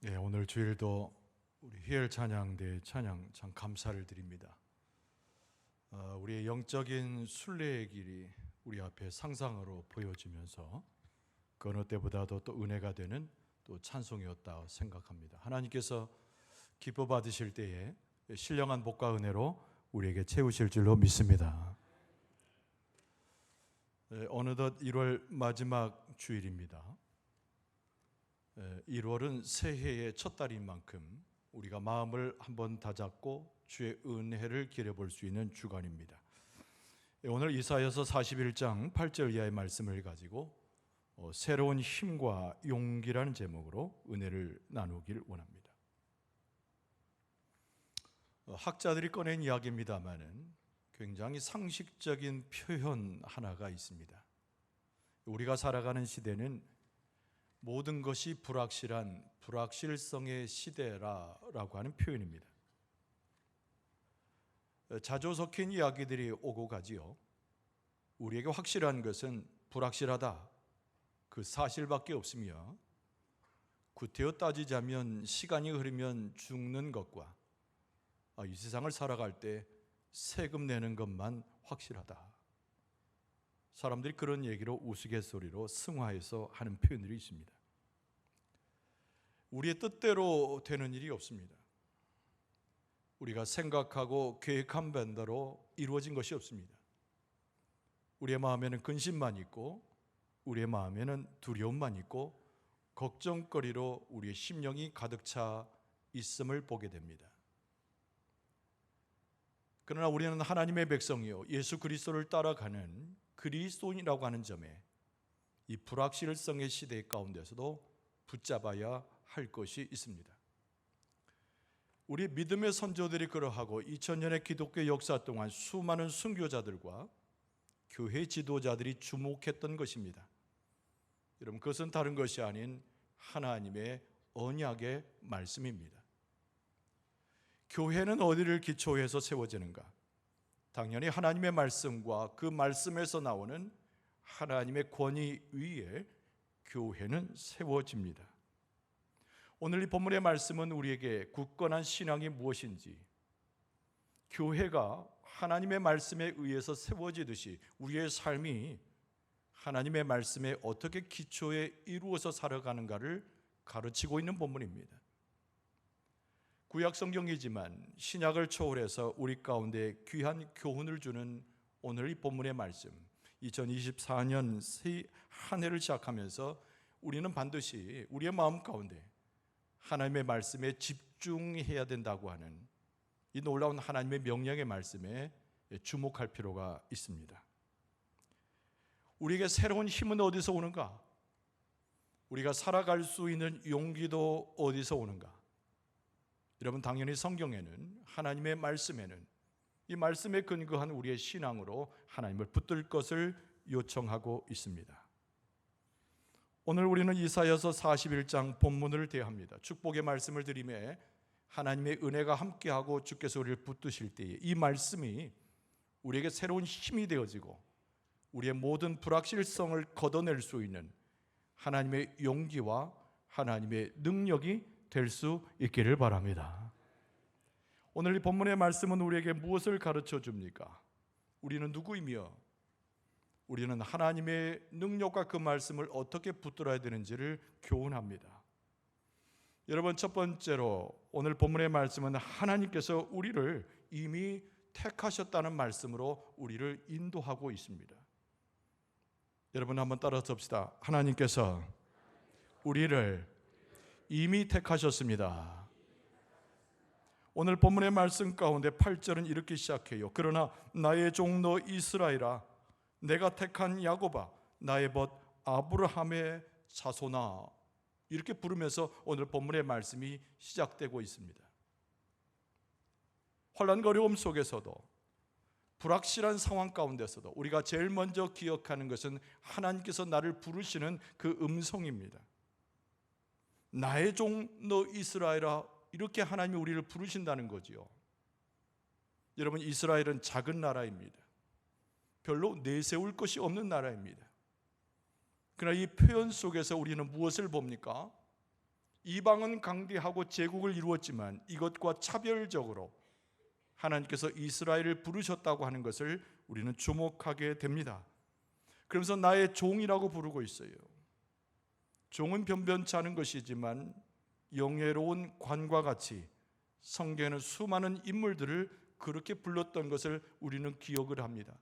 예, 오늘 주일도 우리 희열 찬양대 찬양 참 감사를 드립니다. 우리의 영적인 순례의 길이 우리 앞에 상상으로 보여지면서 그 어느 때보다도 또 은혜가 되는 또 찬송이었다 생각합니다. 하나님께서 기뻐 받으실 때에 신령한 복과 은혜로 우리에게 채우실 줄로 믿습니다. 어느덧 1월 마지막 주일입니다. 1월은 새해의 첫 달인 만큼 우리가 마음을 한번 다잡고 주의 은혜를 기려볼 수 있는 주간입니다. 오늘 이사야서 41장 8절 이하의 말씀을 가지고 새로운 힘과 용기라는 제목으로 은혜를 나누길 원합니다. 학자들이 꺼낸 이야기입니다마는 굉장히 상식적인 표현 하나가 있습니다. 우리가 살아가는 시대는 모든 것이 불확실한 불확실성의 시대라고 하는 표현입니다. 자주 섞인 이야기들이 오고 가지요. 우리에게 확실한 것은 불확실하다, 그 사실밖에 없으며, 구태여 따지자면 시간이 흐르면 죽는 것과 이 세상을 살아갈 때 세금 내는 것만 확실하다. 사람들이 그런 얘기로 우스갯소리로 승화해서 하는 표현들이 있습니다. 우리의 뜻대로 되는 일이 없습니다. 우리가 생각하고 계획한 반대로 이루어진 것이 없습니다. 우리의 마음에는 근심만 있고, 우리의 마음에는 두려움만 있고, 걱정거리로 우리의 심령이 가득 차 있음을 보게 됩니다. 그러나 우리는 하나님의 백성이요, 예수 그리스도를 따라가는 그리스도인이라고 하는 점에 이 불확실성의 시대 가운데서도 붙잡아야 할 것이 있습니다. 우리 믿음의 선조들이 그러하고 2000년의 기독교 역사 동안 수많은 순교자들과 교회 지도자들이 주목했던 것입니다. 여러분, 그것은 다른 것이 아닌 하나님의 언약의 말씀입니다. 교회는 어디를 기초해서 세워지는가? 당연히 하나님의 말씀과 그 말씀에서 나오는 하나님의 권위 위에 교회는 세워집니다. 오늘 이 본문의 말씀은 우리에게 굳건한 신앙이 무엇인지, 교회가 하나님의 말씀에 의해서 세워지듯이 우리의 삶이 하나님의 말씀에 어떻게 기초에 이루어서 살아가는가를 가르치고 있는 본문입니다. 구약 성경이지만 신약을 초월해서 우리 가운데 귀한 교훈을 주는 오늘 이 본문의 말씀, 2024년 새 한 해를 시작하면서 우리는 반드시 우리의 마음 가운데 하나님의 말씀에 집중해야 된다고 하는 이 놀라운 하나님의 명령의 말씀에 주목할 필요가 있습니다. 우리에게 새로운 힘은 어디서 오는가? 우리가 살아갈 수 있는 용기도 어디서 오는가? 여러분, 당연히 성경에는, 하나님의 말씀에는 이 말씀에 근거한 우리의 신앙으로 하나님을 붙들 것을 요청하고 있습니다. 오늘 우리는 이사야서 41장 본문을 대합니다. 축복의 말씀을 드리며 하나님의 은혜가 함께하고 주께서 우리를 붙드실 때에 이 말씀이 우리에게 새로운 힘이 되어지고 우리의 모든 불확실성을 걷어낼 수 있는 하나님의 용기와 하나님의 능력이 될 수 있기를 바랍니다. 오늘 이 본문의 말씀은 우리에게 무엇을 가르쳐 줍니까? 우리는 누구이며 우리는 하나님의 능력과 그 말씀을 어떻게 붙들어야 되는지를 교훈합니다. 여러분, 첫 번째로 오늘 본문의 말씀은 하나님께서 우리를 이미 택하셨다는 말씀으로 우리를 인도하고 있습니다. 여러분, 한번 따라서 봅시다. 하나님께서 우리를 이미 택하셨습니다. 오늘 본문의 말씀 가운데 8절은 이렇게 시작해요. 그러나 나의 종 너 이스라엘아, 내가 택한 야곱아, 나의 벗 아브라함의 자손아, 이렇게 부르면서 오늘 본문의 말씀이 시작되고 있습니다. 혼란과 어려움 속에서도, 불확실한 상황 가운데서도 우리가 제일 먼저 기억하는 것은 하나님께서 나를 부르시는 그 음성입니다. 나의 종 너 이스라엘아, 이렇게 하나님이 우리를 부르신다는 거지요. 여러분, 이스라엘은 작은 나라입니다. 별로 내세울 것이 없는 나라입니다. 그러나 이 표현 속에서 우리는 무엇을 봅니까? 이방은 강대하고 제국을 이루었지만 이것과 차별적으로 하나님께서 이스라엘을 부르셨다고 하는 것을 우리는 주목하게 됩니다. 그러면서 나의 종이라고 부르고 있어요. 종은 변변치 않은 것이지만 영예로운 관과 같이 성경에는 수많은 인물들을 그렇게 불렀던 것을 우리는 기억을 합니다.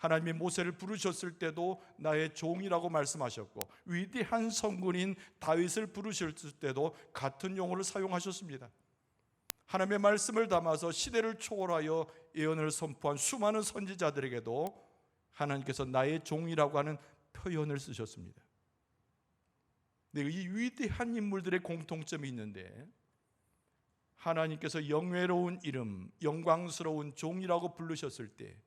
하나님이 모세를 부르셨을 때도 나의 종이라고 말씀하셨고, 위대한 성군인 다윗을 부르셨을 때도 같은 용어를 사용하셨습니다. 하나님의 말씀을 담아서 시대를 초월하여 예언을 선포한 수많은 선지자들에게도 하나님께서 나의 종이라고 하는 표현을 쓰셨습니다. 이 위대한 인물들의 공통점이 있는데, 하나님께서 영예로운 이름, 영광스러운 종이라고 부르셨을 때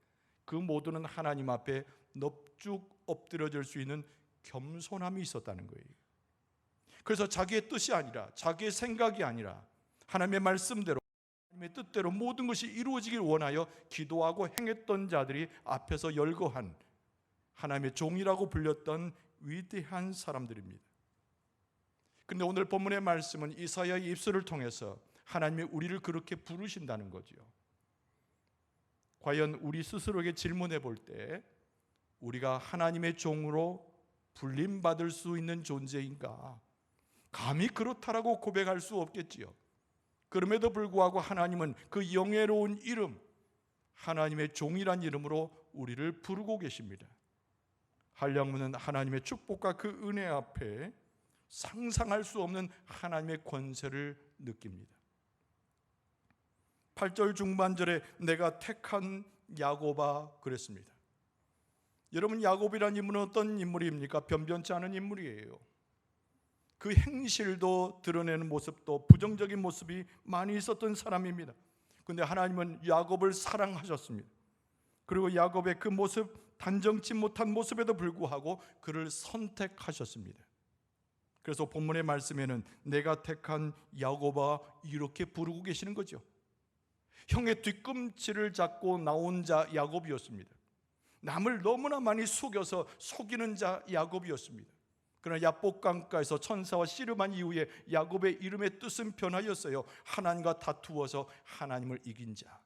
그 모두는 하나님 앞에 넙죽 엎드려질 수 있는 겸손함이 있었다는 거예요. 그래서 자기의 뜻이 아니라, 자기의 생각이 아니라 하나님의 말씀대로, 하나님의 뜻대로 모든 것이 이루어지길 원하여 기도하고 행했던 자들이 앞에서 열거한 하나님의 종이라고 불렸던 위대한 사람들입니다. 근데 오늘 본문의 말씀은 이사야의 입술을 통해서 하나님이 우리를 그렇게 부르신다는 거죠. 과연 우리 스스로에게 질문해 볼 때 우리가 하나님의 종으로 불림받을 수 있는 존재인가? 감히 그렇다라고 고백할 수 없겠지요. 그럼에도 불구하고 하나님은 그 영예로운 이름, 하나님의 종이란 이름으로 우리를 부르고 계십니다. 한량문은 하나님의 축복과 그 은혜 앞에 상상할 수 없는 하나님의 권세를 느낍니다. 8절 중반절에 내가 택한 야곱아 그랬습니다. 여러분, 야곱이라는 인물은 어떤 인물입니까? 변변치 않은 인물이에요. 그 행실도 드러내는 모습도 부정적인 모습이 많이 있었던 사람입니다. 그런데 하나님은 야곱을 사랑하셨습니다. 그리고 야곱의 그 모습, 단정치 못한 모습에도 불구하고 그를 선택하셨습니다. 그래서 본문의 말씀에는 내가 택한 야곱아 이렇게 부르고 계시는 거죠. 형의 뒤꿈치를 잡고 나온 자 야곱이었습니다. 남을 너무나 많이 속여서 속이는 자 야곱이었습니다. 그러나 야복강가에서 천사와 씨름한 이후에 야곱의 이름의 뜻은 변하였어요. 하나님과 다투어서 하나님을 이긴 자,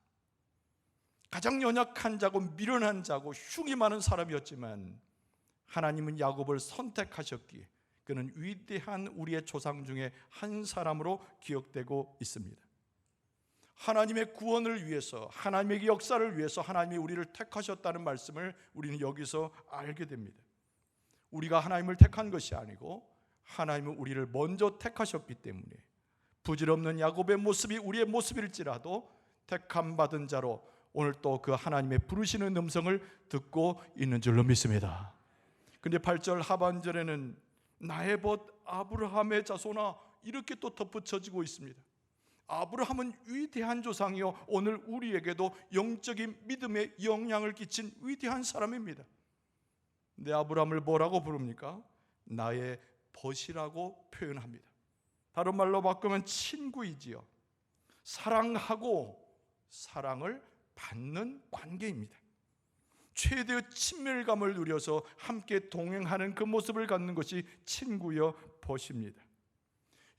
가장 연약한 자고 미련한 자고 흉이 많은 사람이었지만 하나님은 야곱을 선택하셨기에 그는 위대한 우리의 조상 중에 한 사람으로 기억되고 있습니다. 하나님의 구원을 위해서, 하나님의 역사를 위해서 하나님이 우리를 택하셨다는 말씀을 우리는 여기서 알게 됩니다. 우리가 하나님을 택한 것이 아니고 하나님은 우리를 먼저 택하셨기 때문에 부질없는 야곱의 모습이 우리의 모습일지라도 택함 받은 자로 오늘 또 그 하나님의 부르시는 음성을 듣고 있는 줄로 믿습니다. 근데 8절 하반절에는 나의 벗 아브라함의 자손아 이렇게 또 덧붙여지고 있습니다. 아브라함은 위대한 조상이요 오늘 우리에게도 영적인 믿음의 영향을 끼친 위대한 사람입니다. 근데 아브라함을 뭐라고 부릅니까? 나의 벗이라고 표현합니다. 다른 말로 바꾸면 친구이지요. 사랑하고 사랑을 받는 관계입니다. 최대의 친밀감을 누려서 함께 동행하는 그 모습을 갖는 것이 친구여 벗입니다.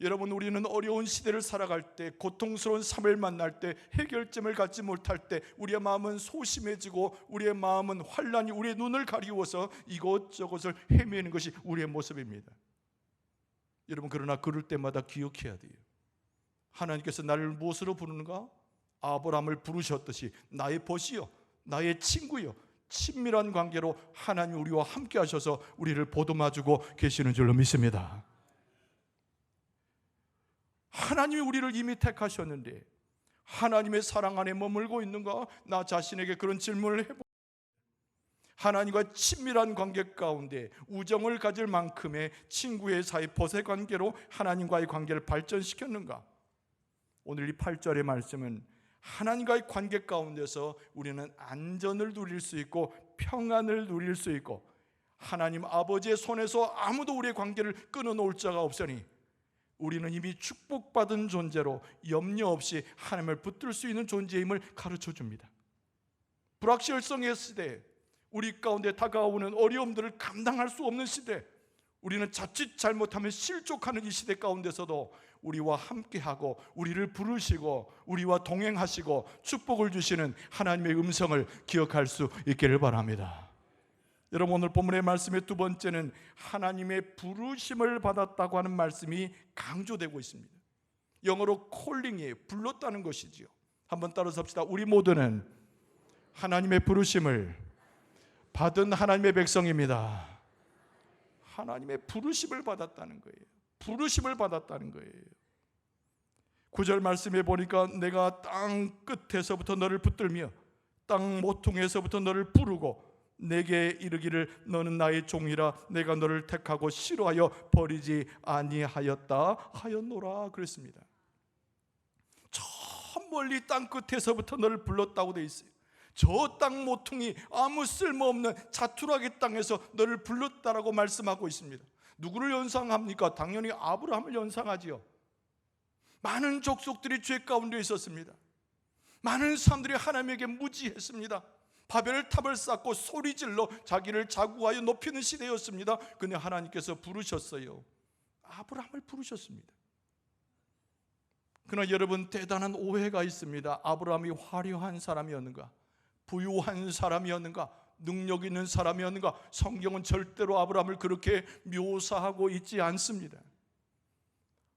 여러분, 우리는 어려운 시대를 살아갈 때, 고통스러운 삶을 만날 때, 해결점을 갖지 못할 때 우리의 마음은 소심해지고 우리의 마음은 환란이 우리의 눈을 가리워서 이것저것을 헤매는 것이 우리의 모습입니다. 여러분, 그러나 그럴 때마다 기억해야 돼요. 하나님께서 나를 무엇으로 부르는가? 아브라함을 부르셨듯이 나의 벗이요, 나의 친구요, 친밀한 관계로 하나님 우리와 함께 하셔서 우리를 보듬어주고 계시는 줄로 믿습니다. 하나님이 우리를 이미 택하셨는데 하나님의 사랑 안에 머물고 있는가? 나 자신에게 그런 질문을 해보. 하나님과 친밀한 관계 가운데 우정을 가질 만큼의 친구의 사이 벗의 관계로 하나님과의 관계를 발전시켰는가? 오늘 이 8절의 말씀은 하나님과의 관계 가운데서 우리는 안전을 누릴 수 있고 평안을 누릴 수 있고 하나님 아버지의 손에서 아무도 우리의 관계를 끊어놓을 자가 없으니 우리는 이미 축복받은 존재로 염려 없이 하나님을 붙들 수 있는 존재임을 가르쳐 줍니다. 불확실성의 시대, 우리 가운데 다가오는 어려움들을 감당할 수 없는 시대, 우리는 자칫 잘못하면 실족하는 이 시대 가운데서도 우리와 함께하고 우리를 부르시고 우리와 동행하시고 축복을 주시는 하나님의 음성을 기억할 수 있기를 바랍니다. 여러분, 오늘 본문의 말씀의 두 번째는 하나님의 부르심을 받았다고 하는 말씀이 강조되고 있습니다. 영어로 calling이에요. 불렀다는 것이지요. 한번 따라서 합시다. 우리 모두는 하나님의 부르심을 받은 하나님의 백성입니다. 하나님의 부르심을 받았다는 거예요. 부르심을 받았다는 거예요. 9절 말씀에 보니까 내가 땅 끝에서부터 너를 붙들며 땅 모퉁이에서부터 너를 부르고 내게 이르기를 너는 나의 종이라 내가 너를 택하고 싫어하여 버리지 아니하였다 하였노라 그랬습니다. 저 멀리 땅 끝에서부터 너를 불렀다고 돼 있어요. 저 땅 모퉁이 아무 쓸모없는 자투락의 땅에서 너를 불렀다라고 말씀하고 있습니다. 누구를 연상합니까? 당연히 아브라함을 연상하지요. 많은 족속들이 죄 가운데 있었습니다. 많은 사람들이 하나님에게 무지했습니다. 바벨 탑을 쌓고 소리질러 자기를 자구하여 높이는 시대였습니다. 근데 하나님께서 부르셨어요. 아브라함을 부르셨습니다. 그러나 여러분, 대단한 오해가 있습니다. 아브라함이 화려한 사람이었는가? 부유한 사람이었는가? 능력 있는 사람이었는가? 성경은 절대로 아브라함을 그렇게 묘사하고 있지 않습니다.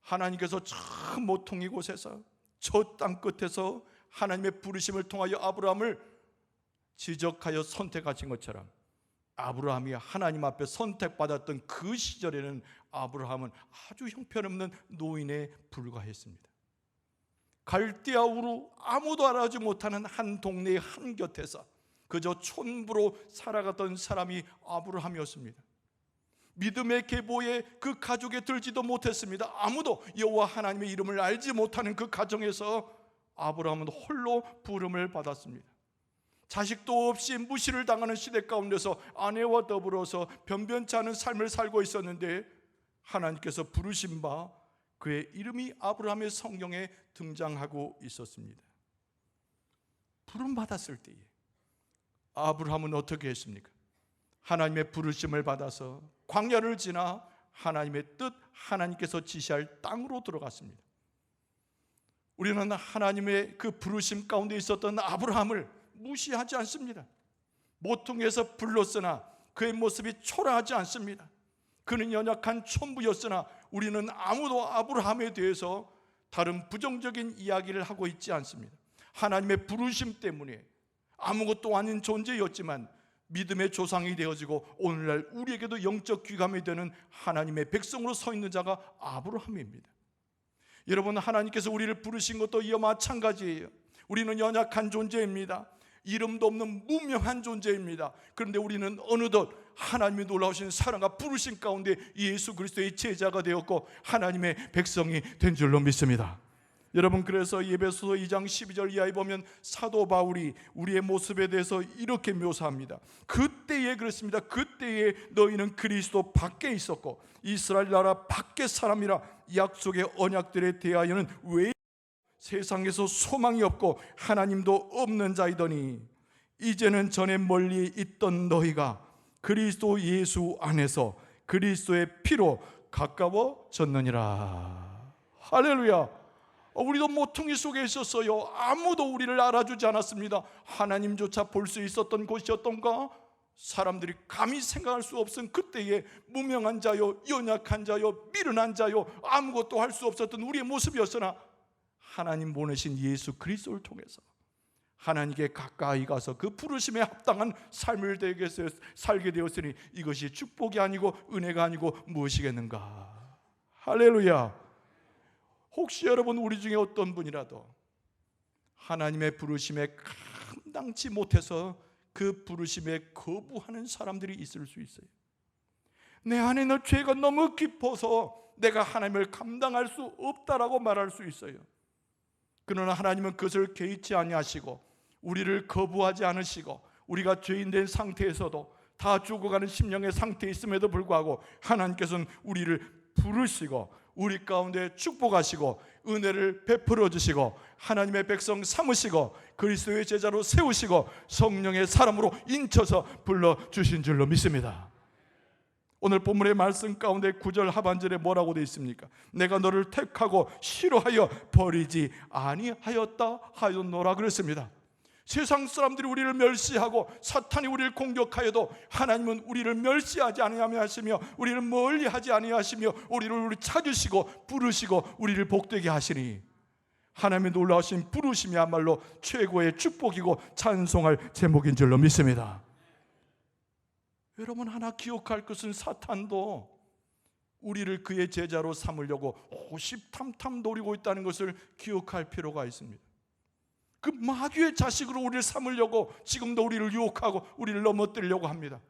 하나님께서 저 모퉁이 곳에서 저 땅 끝에서 하나님의 부르심을 통하여 아브라함을 지적하여 선택하신 것처럼 아브라함이 하나님 앞에 선택받았던 그 시절에는 아브라함은 아주 형편없는 노인에 불과했습니다. 갈대아 우루 아무도 알아주지 못하는 한 동네의 한 곁에서 그저 촌부로 살아가던 사람이 아브라함이었습니다. 믿음의 계보에 그 가족에 들지도 못했습니다. 아무도 여호와 하나님의 이름을 알지 못하는 그 가정에서 아브라함은 홀로 부름을 받았습니다. 자식도 없이 무시를 당하는 시대 가운데서 아내와 더불어서 변변치 않은 삶을 살고 있었는데 하나님께서 부르신 바 그의 이름이 아브라함의 성경에 등장하고 있었습니다. 부름 받았을 때에 아브라함은 어떻게 했습니까? 하나님의 부르심을 받아서 광야를 지나 하나님의 뜻, 하나님께서 지시할 땅으로 들어갔습니다. 우리는 하나님의 그 부르심 가운데 있었던 아브라함을 무시하지 않습니다. 모퉁이에서 불렀으나 그의 모습이 초라하지 않습니다. 그는 연약한 촌부였으나 우리는 아무도 아브라함에 대해서 다른 부정적인 이야기를 하고 있지 않습니다. 하나님의 부르심 때문에 아무것도 아닌 존재였지만 믿음의 조상이 되어지고 오늘날 우리에게도 영적 귀감이 되는 하나님의 백성으로 서 있는 자가 아브라함입니다. 여러분, 하나님께서 우리를 부르신 것도 이와 마찬가지예요. 우리는 연약한 존재입니다. 이름도 없는 무명한 존재입니다. 그런데 우리는 어느덧 하나님의 놀라우신 사랑과 부르심 가운데 예수 그리스도의 제자가 되었고 하나님의 백성이 된 줄로 믿습니다. 여러분, 그래서 에베소서 2장 12절 이하에 보면 사도 바울이 우리의 모습에 대해서 이렇게 묘사합니다. 그때에 그렇습니다. 그때에 너희는 그리스도 밖에 있었고 이스라엘 나라 밖의 사람이라 약속의 언약들에 대하여는 왜 세상에서 소망이 없고 하나님도 없는 자이더니 이제는 전에 멀리 있던 너희가 그리스도 예수 안에서 그리스도의 피로 가까워졌느니라. 할렐루야. 우리도 모퉁이 속에 있었어요. 아무도 우리를 알아주지 않았습니다. 하나님조차 볼 수 있었던 곳이었던가? 사람들이 감히 생각할 수 없은 그때의 무명한 자요, 연약한 자요, 미련한 자요, 아무것도 할 수 없었던 우리의 모습이었으나 하나님 보내신 예수 그리스도를 통해서 하나님께 가까이 가서 그 부르심에 합당한 삶을 살게 되었으니 이것이 축복이 아니고 은혜가 아니고 무엇이겠는가? 할렐루야. 혹시 여러분 우리 중에 어떤 분이라도 하나님의 부르심에 감당치 못해서 그 부르심에 거부하는 사람들이 있을 수 있어요. 내 안에는 죄가 너무 깊어서 내가 하나님을 감당할 수 없다라고 말할 수 있어요. 그러나 하나님은 그것을 개의치 아니하시고 우리를 거부하지 않으시고 우리가 죄인된 상태에서도 다 죽어가는 심령의 상태에 있음에도 불구하고 하나님께서는 우리를 부르시고 우리 가운데 축복하시고 은혜를 베풀어 주시고 하나님의 백성 삼으시고 그리스도의 제자로 세우시고 성령의 사람으로 인쳐서 불러주신 줄로 믿습니다. 오늘 본문의 말씀 가운데 9절 하반절에 뭐라고 되어 있습니까? 내가 너를 택하고 싫어하여 버리지 아니하였다 하였노라 그랬습니다. 세상 사람들이 우리를 멸시하고 사탄이 우리를 공격하여도 하나님은 우리를 멸시하지 아니하시며 우리를 멀리하지 아니하시며 우리를 찾으시고 부르시고 우리를 복되게 하시니 하나님의 놀라우신 부르심이야말로 최고의 축복이고 찬송할 제목인 줄로 믿습니다. 여러분, 하나 기억할 것은 사탄도 우리를 그의 제자로 삼으려고 호시탐탐 노리고 있다는 것을 기억할 필요가 있습니다. 그 마귀의 자식으로 우리를 삼으려고 지금도 우리를 유혹하고 우리를 넘어뜨리려고 합니다.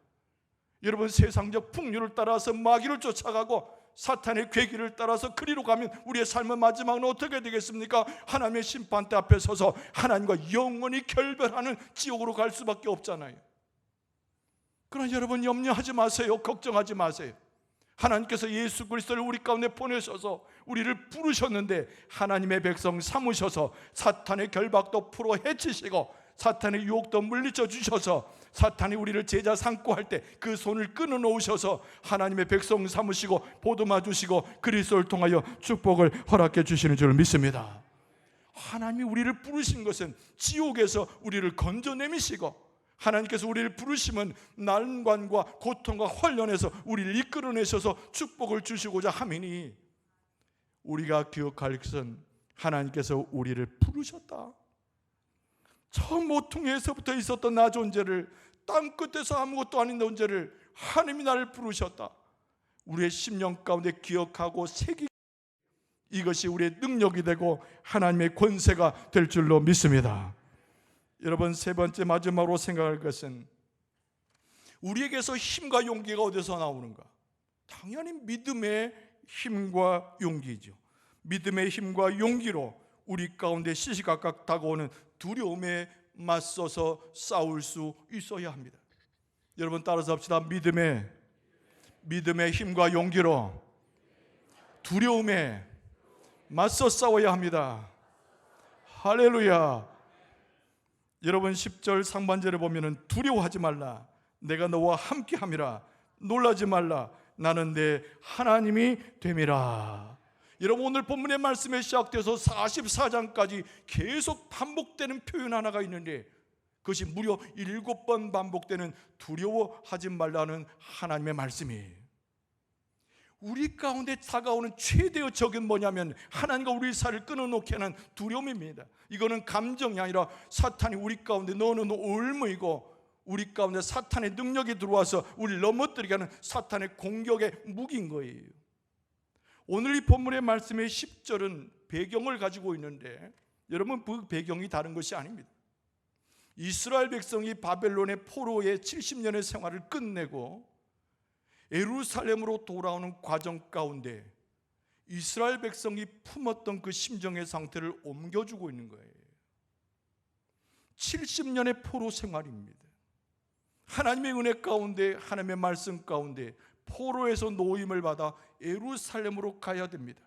여러분, 세상적 풍류를 따라서 마귀를 쫓아가고 사탄의 괴기를 따라서 그리로 가면 우리의 삶의 마지막은 어떻게 되겠습니까? 하나님의 심판대 앞에 서서 하나님과 영원히 결별하는 지옥으로 갈 수밖에 없잖아요. 그러나 여러분, 염려하지 마세요. 걱정하지 마세요. 하나님께서 예수 그리스도를 우리 가운데 보내셔서 우리를 부르셨는데 하나님의 백성 삼으셔서 사탄의 결박도 풀어 헤치시고 사탄의 유혹도 물리쳐 주셔서 사탄이 우리를 제자 삼고 할 때 그 손을 끊어 놓으셔서 하나님의 백성 삼으시고 보듬어 주시고 그리스도를 통하여 축복을 허락해 주시는 줄 믿습니다. 하나님이 우리를 부르신 것은 지옥에서 우리를 건져내미시고 하나님께서 우리를 부르시면 난관과 고통과 환난에서 우리를 이끌어내셔서 축복을 주시고자 함이니 우리가 기억할 것은 하나님께서 우리를 부르셨다. 처음 모퉁이에서부터 있었던 나 존재를 땅끝에서 아무것도 아닌 존재를 하나님이 나를 부르셨다. 우리의 심령 가운데 기억하고 새기고 이것이 우리의 능력이 되고 하나님의 권세가 될 줄로 믿습니다. 여러분, 세 번째 마지막으로 생각할 것은 우리에게서 힘과 용기가 어디서 나오는가? 당연히 믿음의 힘과 용기죠. 믿음의 힘과 용기로 우리 가운데 시시각각 다가오는 두려움에 맞서서 싸울 수 있어야 합니다. 여러분, 따라서 합시다. 믿음의 힘과 용기로 두려움에 맞서 싸워야 합니다. 할렐루야. 여러분, 10절 상반절에 보면은 두려워하지 말라, 내가 너와 함께함이라, 놀라지 말라, 나는 내 하나님이 됨이라. 여러분, 오늘 본문의 말씀에 시작돼서 44장까지 계속 반복되는 표현 하나가 있는데 그것이 무려 7번 반복되는 두려워하지 말라는 하나님의 말씀이에요. 우리 가운데 다가오는 최대의 적은 뭐냐면 하나님과 우리 사이를 끊어놓게 하는 두려움입니다. 이거는 감정이 아니라 사탄이 우리 가운데 넣어놓은 올무이고 우리 가운데 사탄의 능력이 들어와서 우리를 넘어뜨리게 하는 사탄의 공격의 무기인 거예요. 오늘 이 본문의 말씀의 10절은 배경을 가지고 있는데 여러분, 그 배경이 다른 것이 아닙니다. 이스라엘 백성이 바벨론의 포로의 70년의 생활을 끝내고 예루살렘으로 돌아오는 과정 가운데 이스라엘 백성이 품었던 그 심정의 상태를 옮겨주고 있는 거예요. 70년의 포로 생활입니다. 하나님의 은혜 가운데, 하나님의 말씀 가운데 포로에서 노임을 받아 예루살렘으로 가야 됩니다.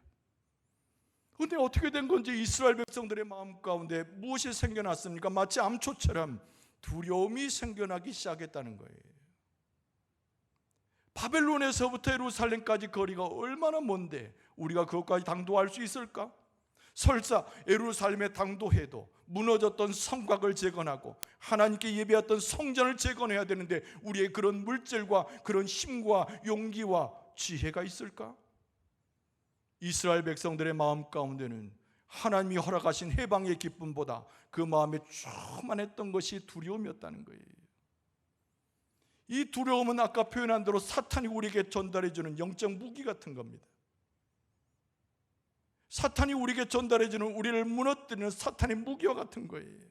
그런데 어떻게 된 건지 이스라엘 백성들의 마음 가운데 무엇이 생겨났습니까? 마치 암초처럼 두려움이 생겨나기 시작했다는 거예요. 바벨론에서부터 예루살렘까지 거리가 얼마나 먼데 우리가 그것까지 당도할 수 있을까? 설사 예루살렘에 당도해도 무너졌던 성곽을 재건하고 하나님께 예배했던 성전을 재건해야 되는데 우리의 그런 물질과 그런 힘과 용기와 지혜가 있을까? 이스라엘 백성들의 마음 가운데는 하나님이 허락하신 해방의 기쁨보다 그 마음에 충만했던 것이 두려움이었다는 거예요. 이 두려움은 아까 표현한 대로 사탄이 우리에게 전달해주는 영적 무기 같은 겁니다. 사탄이 우리에게 전달해주는 우리를 무너뜨리는 사탄의 무기와 같은 거예요.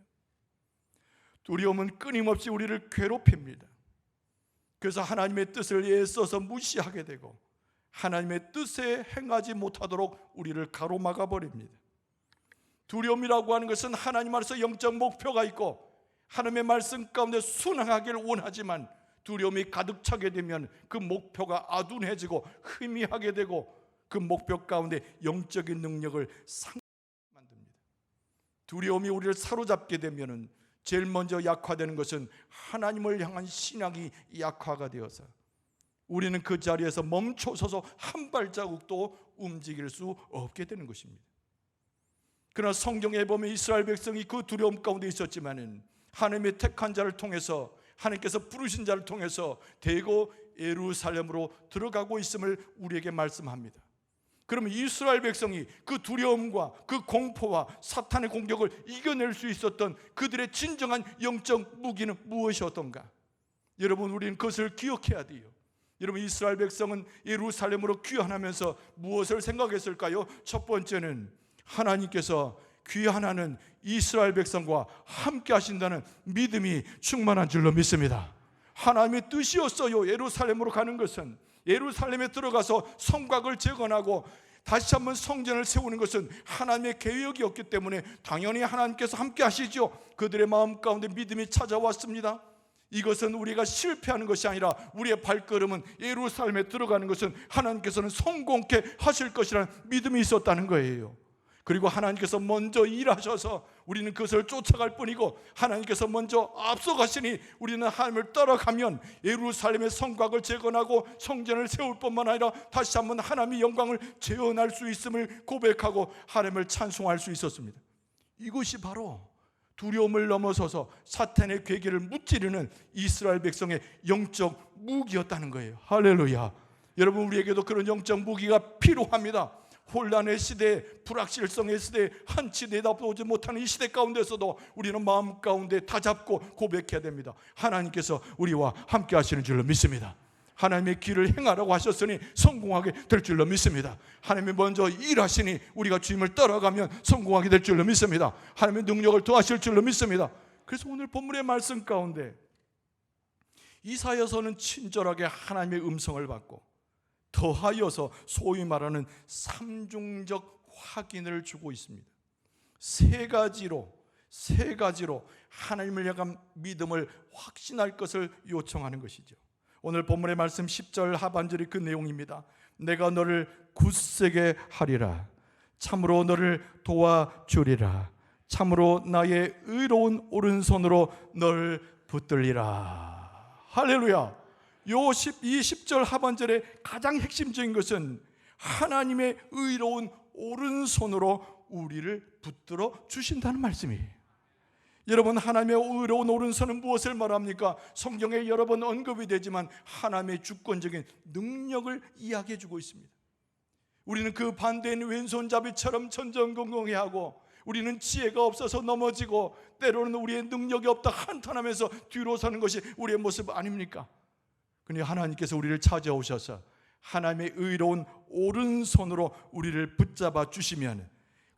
두려움은 끊임없이 우리를 괴롭힙니다. 그래서 하나님의 뜻을 애써서 무시하게 되고 하나님의 뜻에 행하지 못하도록 우리를 가로막아 버립니다. 두려움이라고 하는 것은 하나님 안에서 영적 목표가 있고 하나님의 말씀 가운데 순항하기를 원하지만 두려움이 가득 차게 되면 그 목표가 아둔해지고 희미하게 되고 그 목표 가운데 영적인 능력을 만듭니다. 두려움이 우리를 사로잡게 되면 제일 먼저 약화되는 것은 하나님을 향한 신앙이 약화가 되어서 우리는 그 자리에서 멈춰서서 한 발자국도 움직일 수 없게 되는 것입니다. 그러나 성경에 보면 이스라엘 백성이 그 두려움 가운데 있었지만은 하나님의 택한 자를 통해서, 하나님께서 부르신 자를 통해서 대거 예루살렘으로 들어가고 있음을 우리에게 말씀합니다. 그러면 이스라엘 백성이 그 두려움과 그 공포와 사탄의 공격을 이겨낼 수 있었던 그들의 진정한 영적 무기는 무엇이었던가? 여러분, 우리는 그것을 기억해야 돼요. 여러분, 이스라엘 백성은 예루살렘으로 귀환하면서 무엇을 생각했을까요? 첫 번째는 하나님께서 귀환하는 이스라엘 백성과 함께 하신다는 믿음이 충만한 줄로 믿습니다. 하나님의 뜻이었어요. 예루살렘으로 가는 것은, 예루살렘에 들어가서 성곽을 재건하고 다시 한번 성전을 세우는 것은 하나님의 계획이었기 때문에 당연히 하나님께서 함께 하시죠. 그들의 마음 가운데 믿음이 찾아왔습니다. 이것은 우리가 실패하는 것이 아니라 우리의 발걸음은 예루살렘에 들어가는 것은 하나님께서는 성공케 하실 것이라는 믿음이 있었다는 거예요. 그리고 하나님께서 먼저 일하셔서 우리는 그것을 쫓아갈 뿐이고, 하나님께서 먼저 앞서가시니 우리는 하나님을 따라가면 예루살렘의 성곽을 재건하고 성전을 세울 뿐만 아니라 다시 한번 하나님의 영광을 재현할 수 있음을 고백하고 하나님을 찬송할 수 있었습니다. 이것이 바로 두려움을 넘어서서 사탄의 괴계를 무찌르는 이스라엘 백성의 영적 무기였다는 거예요. 할렐루야. 여러분, 우리에게도 그런 영적 무기가 필요합니다. 혼란의 시대, 불확실성의 시대, 한치 내다보지 못하는 이 시대 가운데서도 우리는 마음 가운데 다잡고 고백해야 됩니다. 하나님께서 우리와 함께 하시는 줄로 믿습니다. 하나님의 길을 행하라고 하셨으니 성공하게 될 줄로 믿습니다. 하나님이 먼저 일하시니 우리가 주님을 따라가면 성공하게 될 줄로 믿습니다. 하나님의 능력을 더하실 줄로 믿습니다. 그래서 오늘 본문의 말씀 가운데 이사야서는 친절하게 하나님의 음성을 받고 더하여서 소위 말하는 삼중적 확인을 주고 있습니다. 세 가지로 하나님을 향한 믿음을 확신할 것을 요청하는 것이죠. 오늘 본문의 말씀 10절 하반절이 그 내용입니다. 내가 너를 굳세게 하리라. 참으로 너를 도와주리라. 참으로 나의 의로운 오른손으로 너를 붙들리라. 할렐루야. 이 10절 하반절의 가장 핵심적인 것은 하나님의 의로운 오른손으로 우리를 붙들어 주신다는 말씀이에요. 여러분, 하나님의 의로운 오른손은 무엇을 말합니까? 성경에 여러 번 언급이 되지만 하나님의 주권적인 능력을 이야기해 주고 있습니다. 우리는 그 반대인 왼손잡이처럼 전전긍긍해하고 우리는 지혜가 없어서 넘어지고 때로는 우리의 능력이 없다 한탄하면서 뒤로 서는 것이 우리의 모습 아닙니까? 그런데 하나님께서 우리를 찾아오셔서 하나님의 의로운 오른손으로 우리를 붙잡아 주시면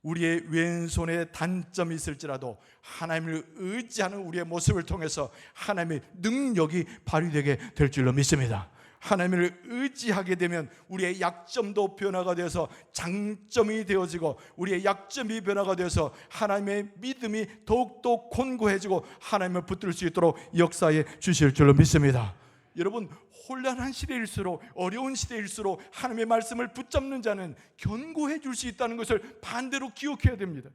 우리의 왼손에 단점이 있을지라도 하나님을 의지하는 우리의 모습을 통해서 하나님의 능력이 발휘되게 될 줄로 믿습니다. 하나님을 의지하게 되면 우리의 약점도 변화가 되어서 장점이 되어지고, 우리의 약점이 변화가 되어서 하나님의 믿음이 더욱더 곤고해지고 하나님을 붙들 수 있도록 역사해 주실 줄로 믿습니다. 여러분, 혼란한 시대일수록, 어려운 시대일수록 하나님의 말씀을 붙잡는 자는 견고해 줄 수 있다는 것을 반대로 기억해야 됩니다.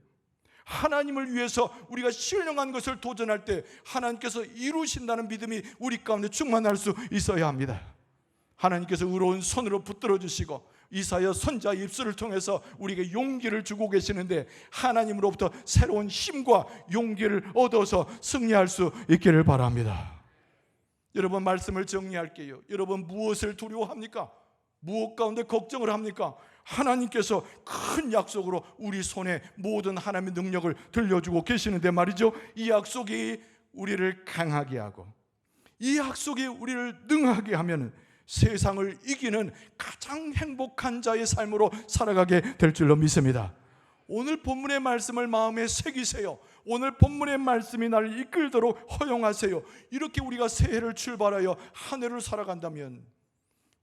하나님을 위해서 우리가 신령한 것을 도전할 때 하나님께서 이루신다는 믿음이 우리 가운데 충만할 수 있어야 합니다. 하나님께서 의로운 손으로 붙들어 주시고 이사야 선자의 입술을 통해서 우리에게 용기를 주고 계시는데, 하나님으로부터 새로운 힘과 용기를 얻어서 승리할 수 있기를 바랍니다. 여러분, 말씀을 정리할게요. 여러분, 무엇을 두려워합니까? 무엇 가운데 걱정을 합니까? 하나님께서 큰 약속으로 우리 손에 모든 하나님의 능력을 들려주고 계시는데 말이죠, 이 약속이 우리를 강하게 하고 이 약속이 우리를 능하게 하면 세상을 이기는 가장 행복한 자의 삶으로 살아가게 될 줄로 믿습니다. 오늘 본문의 말씀을 마음에 새기세요. 오늘 본문의 말씀이 나를 이끌도록 허용하세요. 이렇게 우리가 새해를 출발하여 한 해를 살아간다면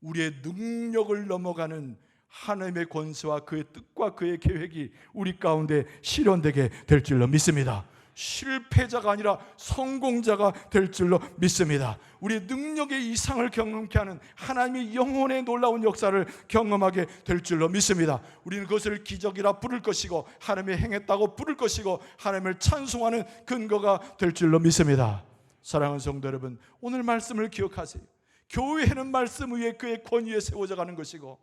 우리의 능력을 넘어가는 하나님의 권세와 그의 뜻과 그의 계획이 우리 가운데 실현되게 될 줄로 믿습니다. 실패자가 아니라 성공자가 될 줄로 믿습니다. 우리의 능력의 이상을 경험케 하는 하나님의 영혼의 놀라운 역사를 경험하게 될 줄로 믿습니다. 우리는 그것을 기적이라 부를 것이고 하나님이 행했다고 부를 것이고 하나님을 찬송하는 근거가 될 줄로 믿습니다. 사랑하는 성도 여러분, 오늘 말씀을 기억하세요. 교회는 말씀 위에 그의 권위에 세워져 가는 것이고,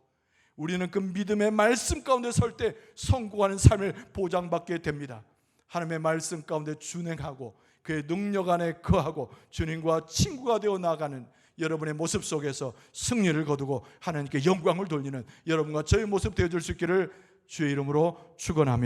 우리는 그 믿음의 말씀 가운데 설 때 성공하는 삶을 보장받게 됩니다. 하나님의 말씀 가운데 준행하고 그의 능력 안에 거하고 주님과 친구가 되어 나가는 여러분의 모습 속에서 승리를 거두고 하나님께 영광을 돌리는 여러분과 저의 모습 되어줄 수 있기를 주의 이름으로 축원하며